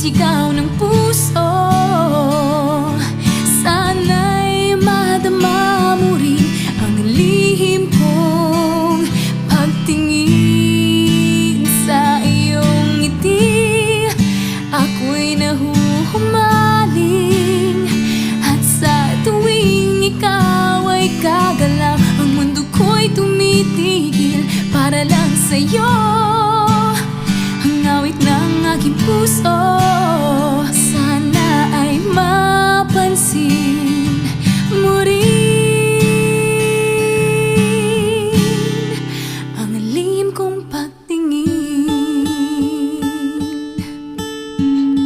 sigaw ng puso. Sana'y madama mo rin ang lihim kong pagtingin sa iyong ngiti. Ako'y nahuhumaling, at sa tuwing ikaw ay gagalaw, ang mundo ko'y tumitigil para lang sa'yo, ang awit ng aking puso.